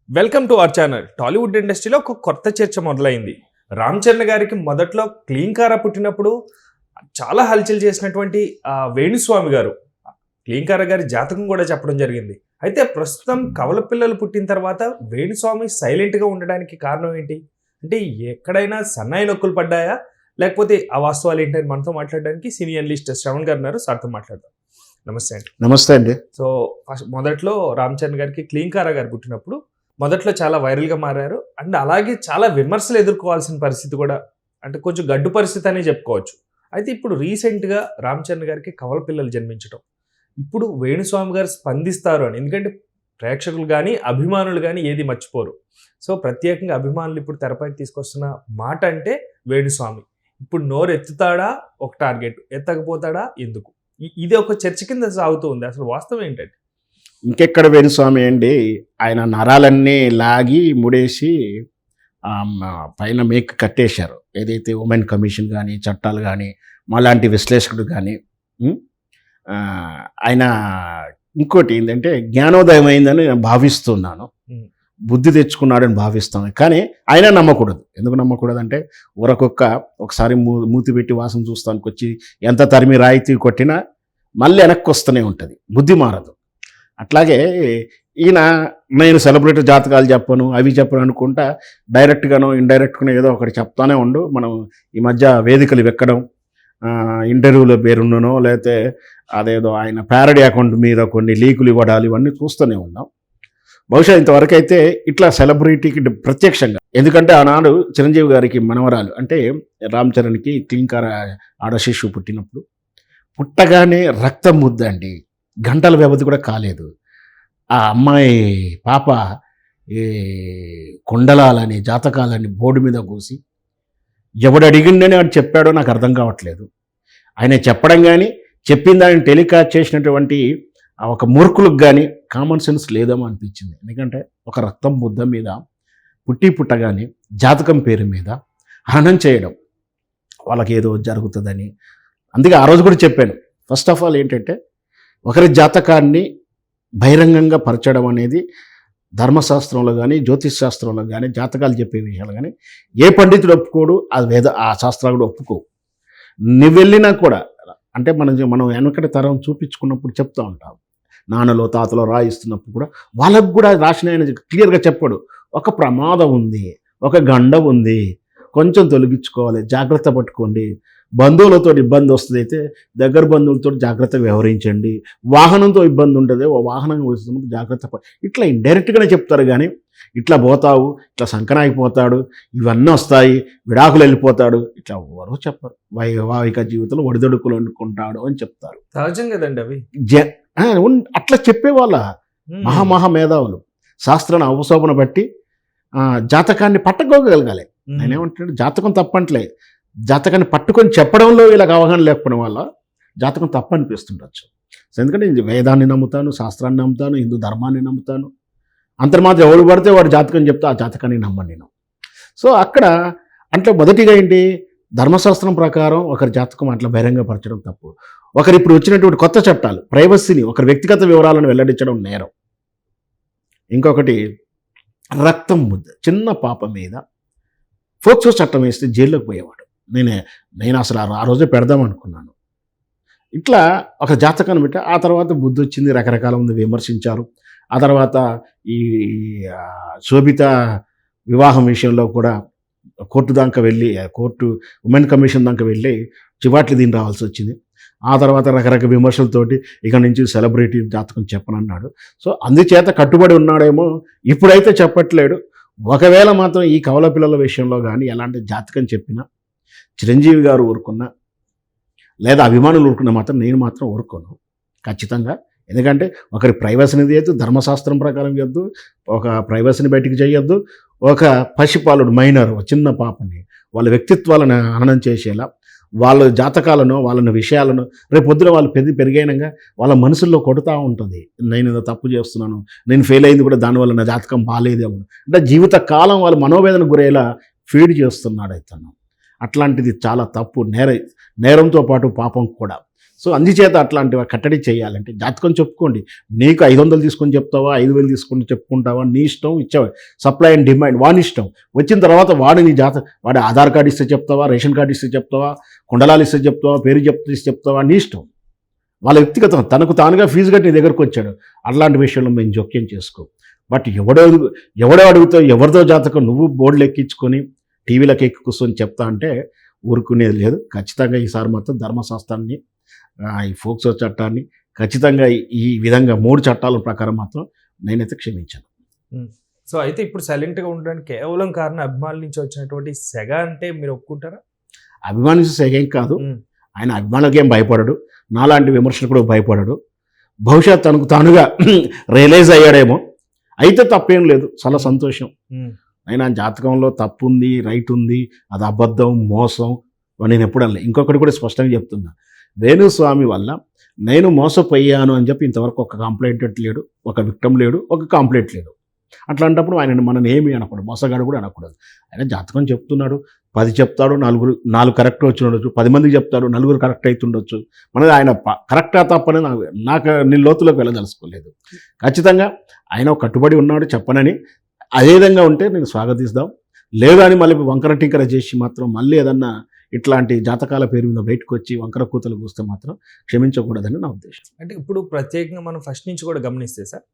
Welcome to our channel. Tollywood ఇండస్ట్రీలో ఒక కొత్త చర్చ మొదలైంది. రామ్ చరణ్ గారికి మొదట్లో క్లీంకారా పుట్టినప్పుడు చాలా హల్చల్ చేసినటువంటి వేణుస్వామి గారు క్లీంకారా గారి జాతకం కూడా చెప్పడం జరిగింది. అయితే ప్రస్తుతం కవల పిల్లలు పుట్టిన తర్వాత వేణుస్వామి సైలెంట్గా ఉండడానికి కారణం ఏంటి? అంటే ఎక్కడైనా సన్నాయి నొక్కులు పడ్డాయా, లేకపోతే ఆ వాస్తవాలు ఏంటని మనతో మాట్లాడడానికి సీనియర్ అనలిస్ట్ శ్రవణ్ గారు ఉన్నారు. సార్తో మాట్లాడదాం. నమస్తే అండి. నమస్తే అండి. సో మొదట్లో రామ్ చరణ్ గారికి క్లీంకారా గారు పుట్టినప్పుడు మొదట్లో చాలా వైరల్గా మారారు. అండ్ అలాగే చాలా విమర్శలు ఎదుర్కోవాల్సిన పరిస్థితి కూడా, అంటే కొంచెం గడ్డు పరిస్థితి అని చెప్పుకోవచ్చు. అయితే ఇప్పుడు రీసెంట్గా రామ్ చరణ్ గారికి కవల పిల్లలు జన్మించడం, ఇప్పుడు వేణుస్వామి గారు స్పందిస్తారు అని, ఎందుకంటే ప్రేక్షకులు కానీ అభిమానులు కానీ ఏది మర్చిపోరు. సో ప్రత్యేకంగా అభిమానులు ఇప్పుడు తెరపైకి తీసుకొస్తున్న మాట అంటే వేణుస్వామి ఇప్పుడు నోరు ఎత్తుతాడా, ఒక టార్గెట్ ఎత్తకపోతాడా, ఎందుకు? ఇది ఒక చర్చ కింద సాగుతూ ఉంది. అసలు వాస్తవం ఏంటంటే ఇంకెక్కడ వేణుస్వామి అండి, ఆయన నరాలన్నీ లాగి ముడేసి పైన మేక్ కట్టేశారు. ఏదైతే ఉమెన్ కమిషన్ కానీ చట్టాలు కానీ మాలాంటి విశ్లేషకుడు కానీ ఆయన ఇంకోటి ఏంటంటే జ్ఞానోదయం అయిందని నేను భావిస్తున్నాను, బుద్ధి తెచ్చుకున్నాడని భావిస్తాను. కానీ ఆయన నమ్మకూడదు. ఎందుకు నమ్మకూడదు అంటే ఒకసారి మూతి పెట్టి వాసన చూస్తానికి వచ్చి ఎంత తరిమి రాయితీ కొట్టినా మళ్ళీ వెనక్కి వస్తూనే ఉంటుంది, బుద్ధి మారదు. అట్లాగే ఈయన నేను సెలబ్రిటీ జాతకాలు చెప్పను అవి చెప్పను అనుకుంటా డైరెక్ట్గానో ఇండైరెక్ట్గానో ఏదో ఒకటి చెప్తానే ఉండు. మనం ఈ మధ్య వేదికలు వెక్కడం, ఇంటర్వ్యూలో పేరున్ననో లేకపోతే అదేదో ఆయన ప్యారడీ అకౌంట్ మీద కొన్ని లీకులు ఇవ్వడాలు ఇవన్నీ చూస్తూనే ఉన్నాం. బహుశా ఇంతవరకు అయితే ఇట్లా సెలబ్రిటీకి ప్రత్యక్షంగా, ఎందుకంటే ఆనాడు చిరంజీవి గారికి మనవరాలు అంటే రామ్ చరణ్కి క్లీంకారా ఆడశిశువు పుట్టినప్పుడు పుట్టగానే రక్తం ముద్దండి, గంటల వ్యవధి కూడా కాలేదు. ఆ అమ్మాయి పాప కుండలాలని జాతకాలని బోర్డు మీద కూసి ఎవడు అడిగిండని వాడు చెప్పాడో నాకు అర్థం కావట్లేదు. ఆయన చెప్పడం కానీ చెప్పిన దాన్ని టెలికాస్ట్ చేసినటువంటి ఒక మూర్ఖులకు కానీ కామన్ సెన్స్ లేదేమో అనిపించింది. ఎందుకంటే ఒక రక్తం ముద్ద మీద పుట్టగానే జాతకం పేరు మీద హననం చేయడం వాళ్ళకి ఏదో జరుగుతుందని. అందుకే ఆ రోజు కూడా చెప్పాను, ఫస్ట్ ఆఫ్ ఆల్ ఏంటంటే ఒకరి జాతకాన్ని బహిరంగంగా పరచడం అనేది ధర్మశాస్త్రంలో కానీ జ్యోతిష్ శాస్త్రంలో కానీ జాతకాలు చెప్పే విషయాలు కానీ ఏ పండితుడు ఒప్పుకోడు, ఆ శాస్త్రాలు కూడా ఒప్పుకో. నువ్వు వెళ్ళినా కూడా అంటే మనం వెనకటి తరం చూపించుకున్నప్పుడు చెప్తూ ఉంటాం, నాన్నలో తాతలో రాయిస్తున్నప్పుడు కూడా వాళ్ళకు కూడా రాసిన ఆయన క్లియర్గా చెప్పాడు, ఒక ప్రమాదం ఉంది, ఒక గండం ఉంది, కొంచెం తొలగించుకోవాలి, జాగ్రత్త పట్టుకోండి. బంధువులతో ఇబ్బంది వస్తుంది అయితే దగ్గర బంధువులతో జాగ్రత్తగా వ్యవహరించండి. వాహనంతో ఇబ్బంది ఉంటుంది, వాహనం వస్తున్నప్పుడు జాగ్రత్త ఇట్లా ఇండైరెక్ట్గానే చెప్తారు. కానీ ఇట్లా పోతావు, ఇట్లా సంకనాగిపోతాడు, ఇవన్నీ వస్తాయి, విడాకులు వెళ్ళిపోతాడు, ఇట్లా ఎవరో చెప్పరు. వైవాహిక జీవితంలో ఒడిదొడుకులు వండుకుంటాడు అని చెప్తారు. సహజం కదండి అవి. అట్లా చెప్పేవాళ్ళ మహా మేధావులు శాస్త్రాన్ని అవశోభన బట్టి జాతకాన్ని పట్టుకోగలగాలి. నేనేమంటాడు, జాతకం తప్పంటలే, జాతకాన్ని పట్టుకొని చెప్పడంలో వీళ్ళకి అవగాహన లేకపోవడం వల్ల జాతకం తప్పు అనిపిస్తుండొచ్చు. ఎందుకంటే నేను వేదాన్ని నమ్ముతాను, శాస్త్రాన్ని నమ్ముతాను, హిందూ ధర్మాన్ని నమ్ముతాను. అంతర్మాత్రం ఎవరు పడితే వాడు జాతకం చెప్తే ఆ జాతకాన్ని నమ్మను నేను. సో అక్కడ అంటే మొదటిగా ఏంటి, ధర్మశాస్త్రం ప్రకారం ఒకరి జాతకం అట్లా బహిరంగపరచడం తప్పు. ఒకరు ఇప్పుడు వచ్చినటువంటి కొత్త చట్టాలు ప్రైవసీని, ఒకరి వ్యక్తిగత వివరాలను వెల్లడించడం నేరం. ఇంకొకటి రక్తం ముద్ద, చిన్న పాప మీద ఫోక్సో చట్టం వేస్తే జైల్లోకి పోయేవాడు. నేను అసలు ఆ రోజే పెడదాం అనుకున్నాను. ఇట్లా ఒక జాతకాన్ని పెట్టి ఆ తర్వాత బుద్ధి వచ్చింది, రకరకాల మంది విమర్శించారు. ఆ తర్వాత ఈ శోభిత వివాహం విషయంలో కూడా కోర్టు దాకా వెళ్ళి, ఉమెన్ కమిషన్ దాకా వెళ్ళి చివాట్లు దీన్ని రావాల్సి వచ్చింది. ఆ తర్వాత రకరకాల విమర్శలతోటి ఇక నుంచి సెలబ్రిటీ జాతకం చెప్పనన్నాడు. సో అందుచేత కట్టుబడి ఉన్నాడేమో, ఇప్పుడైతే చెప్పట్లేడు. ఒకవేళ మాత్రం ఈ కవల పిల్లల విషయంలో కానీ ఎలాంటి జాతకం చెప్పినా చిరంజీవి గారు ఊరుకున్నా లేదా అభిమానులు ఊరుకున్నా మాత్రం నేను మాత్రం ఊరుకోను ఖచ్చితంగా. ఎందుకంటే ఒకరి ప్రైవసీని తీయద్దు, ధర్మశాస్త్రం ప్రకారం ఇవ్వద్దు, ఒక ప్రైవసీని బయటికి చేయొద్దు. ఒక పసిపాలుడు మైనర్ చిన్న పాపని వాళ్ళ వ్యక్తిత్వాలను హననం చేసేలా వాళ్ళ జాతకాలను, వాళ్ళ విషయాలను రేపు పొద్దున వాళ్ళు పెరిగైనాక వాళ్ళ మనసుల్లో కొడుతూ ఉంటుంది, నేను ఏదో తప్పు చేస్తున్నాను, నేను ఫెయిల్ అయింది కూడా దానివల్ల నా జాతకం బాగాలేదేమో అంటే జీవిత కాలం వాళ్ళ మనోవేదన గురేలా ఫీడ్ చేస్తున్నాడు. అయితను అట్లాంటిది చాలా తప్పు, నేరంతో పాటు పాపం కూడా. సో అందుచేత అట్లాంటివి కట్టడి చేయాలంటే జాతకం చెప్పుకోండి. నీకు 500 తీసుకొని చెప్తావా, 5,000 తీసుకొని చెప్పుకుంటావా, నీ ఇష్టం. ఇచ్చావా సప్లై అండ్ డిమాండ్ వాడి ఇష్టం. వచ్చిన తర్వాత వాడు నీ వాడి ఆధార్ కార్డు ఇస్తే చెప్తావా, రేషన్ కార్డు ఇస్తే చెప్తావా, కుండలాలు ఇస్తే చెప్తావా, పేరు చెప్తావా, నీ ఇష్టం. వాళ్ళ వ్యక్తిగతం, తనకు తానుగా ఫీజు కట్టి నీ దగ్గరకు వచ్చాడు. అట్లాంటి విషయంలో మేము జోక్యం చేసుకో. బట్ ఎవడో అడుగుతావు, ఎవరితో జాతకం నువ్వు బోర్డులు ఎక్కించుకొని టీవీలకు ఎక్కి కూర్చొని చెప్తా అంటే ఊరుకునేది లేదు. ఖచ్చితంగా ఈసారి మాత్రం ధర్మశాస్త్రాన్ని, ఈ ఫోక్సో చట్టాన్ని ఖచ్చితంగా ఈ విధంగా 3 చట్టాల ప్రకారం మాత్రం నేనైతే క్షమించాను. సో అయితే ఇప్పుడు సైలెంట్గా ఉండడానికి కేవలం కారణం అభిమానుల నుంచి వచ్చినటువంటి సెగ అంటే మీరు ఒప్పుకుంటారా? అభిమానించే సెగేం కాదు. ఆయన అభిమానులకేం భయపడడు, నాలాంటి విమర్శకుడు భయపడడు. బహుశా తనకు తానుగా రియలైజ్ అయ్యాడేమో. అయితే తప్పేం లేదు, చాలా సంతోషం. అయినా జాతకంలో తప్పు ఉంది, రైట్ ఉంది, అది అబద్ధం, మోసం నేను ఎప్పుడు అనలే. ఇంకొకటి కూడా స్పష్టంగా చెప్తున్నా, వేణుస్వామి వల్ల నేను మోసపోయాను అని చెప్పి ఇంతవరకు ఒక కంప్లైంట్ లేడు, ఒక విక్టమ్ లేడు, ఒక కంప్లైంట్ లేడు. అట్లాంటప్పుడు ఆయన మనని ఏమి అనకూడదు, మోసగాడు కూడా అనకూడదు. ఆయన జాతకం చెప్తున్నాడు, 10 చెప్తాడు, 4 కరెక్ట్ వచ్చి ఉండొచ్చు, 10 మందికి చెప్తాడు, 4 కరెక్ట్ అవుతుండొచ్చు. మనది ఆయన కరెక్టా తప్పని నాకు నేను లోతులోకి వెళ్ళదలుచుకోలేదు. ఖచ్చితంగా ఆయన కట్టుబడి ఉన్నాడు చెప్పనని. అదేవిధంగా ఉంటే నేను స్వాగతిస్తాం. లేదు అని మళ్ళీ వంకర టింకర చేసి మాత్రం మళ్ళీ ఏదన్నా ఇట్లాంటి జాతకాల పేరు మీద బయటకు వచ్చి వంకర కూతలు కూస్తే మాత్రం క్షమించకూడదని నా ఉద్దేశం. అంటే ఇప్పుడు ప్రత్యేకంగా మనం ఫస్ట్ నుంచి కూడా గమనిస్తే సార్,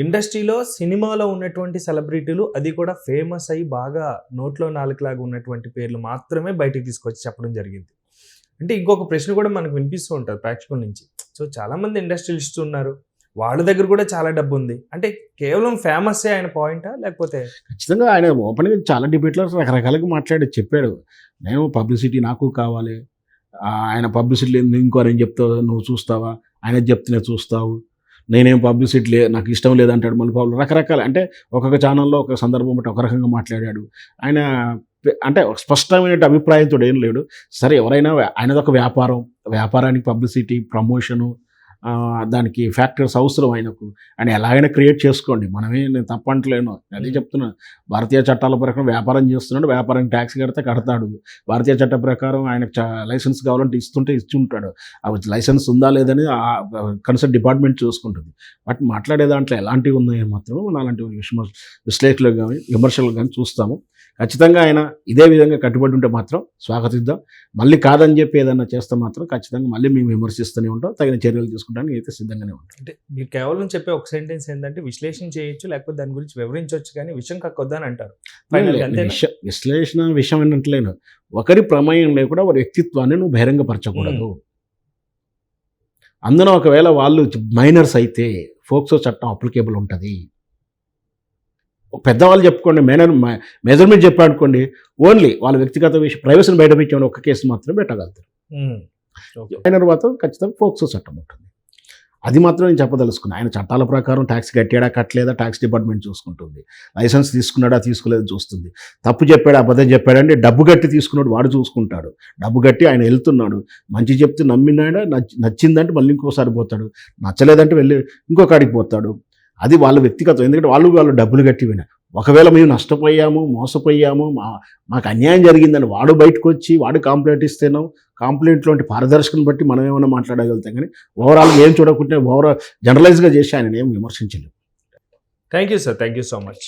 ఇండస్ట్రీలో సినిమాలో ఉన్నటువంటి సెలబ్రిటీలు, అది కూడా ఫేమస్ అయ్యి బాగా నోట్లో నాలుకలాగా ఉన్నటువంటి పేర్లు మాత్రమే బయటికి తీసుకొచ్చి చెప్పడం జరిగింది. అంటే ఇంకొక ప్రశ్న కూడా మనకు వినిపిస్తూ ఉంటుంది ప్రేక్షకుల నుంచి. సో చాలామంది ఇండస్ట్రియలిస్టులు ఉన్నారు, వాళ్ళ దగ్గర కూడా చాలా డబ్బు ఉంది. అంటే కేవలం ఫేమస్సే ఆయన పాయింటా, లేకపోతే? ఖచ్చితంగా ఆయన ఓపెన్గా చాలా డిబేట్లో రకరకాలుగా మాట్లాడి చెప్పాడు. నేను పబ్లిసిటీ నాకు కావాలి, ఆయన పబ్లిసిటీ ఇంకో ఆయన చెప్తావు నువ్వు చూస్తావా, ఆయన చెప్తేనే చూస్తావు, నేనేం పబ్లిసిటీ నాకు ఇష్టం లేదంటాడు. మళ్ళీ రకరకాల, అంటే ఒక్కొక్క ఛానల్లో ఒక సందర్భం బట్టి ఒక రకంగా మాట్లాడాడు. ఆయన అంటే స్పష్టమైన అభిప్రాయంతో ఏం లేడు. సరే, ఎవరైనా ఆయనది ఒక వ్యాపారానికి పబ్లిసిటీ, ప్రమోషను, దానికి ఫ్యాక్టర్స్ అవసరం ఆయనకు. ఆయన ఎలాగైనా క్రియేట్ చేసుకోండి, నేను తప్పంటలేను. అదే చెప్తున్నా, భారతీయ చట్టాల ప్రకారం వ్యాపారం చేస్తున్నాడు, వ్యాపారానికి ట్యాక్స్ కడతాడు. భారతీయ చట్ట ప్రకారం ఆయనకు లైసెన్స్ కావాలంటే ఇచ్చి ఉంటాడు. అవి లైసెన్స్ ఉందా లేదని కన్సర్న్ డిపార్ట్మెంట్ చూసుకుంటుంది. బట్ మాట్లాడే దాంట్లో ఎలాంటివి ఉన్నాయో మాత్రం మన అలాంటి విశ్లేషకులు కానీ విమర్శలు కానీ చూస్తాము. ఖచ్చితంగా ఆయన ఇదే విధంగా కట్టుబడి ఉంటే మాత్రం స్వాగతిద్దాం. మళ్ళీ కాదని చెప్పి ఏదైనా చేస్తే మాత్రం ఖచ్చితంగా మళ్ళీ మేము విమర్శిస్తూనే ఉంటాం, తగిన చర్యలు తీసుకుంటానికి అయితే సిద్ధంగానే ఉంటాం. అంటే మీరు కేవలం చెప్పే ఒక సెంటెన్స్ ఏంటంటే విశ్లేషణ చేయొచ్చు, లేకపోతే దాని గురించి వివరించవచ్చు, కానీ విషయం కక్కొద్దని అంటారు. విషయం ఏంటంటలేను, ఒకరి ప్రమేయం లేకుండా వారి వ్యక్తిత్వాన్ని నువ్వు బహిరంగపరచకూడదు. అందులో ఒకవేళ వాళ్ళు మైనర్స్ అయితే ఫోక్సో చట్టం అప్లికేబుల్ ఉంటుంది. పెద్దవాళ్ళు చెప్పుకోండి, మెజర్మెంట్ చెప్పాడుకోండి, ఓన్లీ వాళ్ళ వ్యక్తిగత విషయం ప్రైవసీని బయట పెట్టామని ఒక్క కేసు మాత్రమే పెట్టగలుగుతారు. మైనర్ మాత్రం ఖచ్చితంగా ఫోక్సో చట్టం ఉంటుంది. అది మాత్రం నేను చెప్పదలుచుకున్నాను. ఆయన చట్టాల ప్రకారం ట్యాక్స్ కట్టాడా కట్టలేదా ట్యాక్స్ డిపార్ట్మెంట్ చూసుకుంటుంది. లైసెన్స్ తీసుకున్నాడా తీసుకోలేదా చూస్తుంది. తప్పు చెప్పాడా అబద్ధం చెప్పాడంటే డబ్బు కట్టి తీసుకున్నాడు వాడు చూసుకుంటాడు. డబ్బు కట్టి ఆయన వెళ్తున్నాడు, మంచి చెప్తే నమ్మినాడా, నచ్చిందంటే మళ్ళీ ఇంకోసారి పోతాడు, నచ్చలేదంటే వెళ్ళి ఇంకో కాడికి పోతాడు. అది వాళ్ళ వ్యక్తిగతం. ఎందుకంటే వాళ్ళు డబ్బులు కట్టి వినా, ఒకవేళ మేము నష్టపోయాము, మోసపోయాము, మాకు అన్యాయం జరిగిందని వాడు బయటకు వచ్చి వాడు కంప్లైంట్ ఇస్తేనో, కంప్లైంట్లోంటి పారదర్శకను బట్టి మనం ఏమైనా మాట్లాడగలుగుతాం. కానీ ఓవరాల్గా ఏం చూడకుంటే జనరలైజ్గా చేసి ఆయన ఏం విమర్శించలేము. Thank you sir, thank you so much.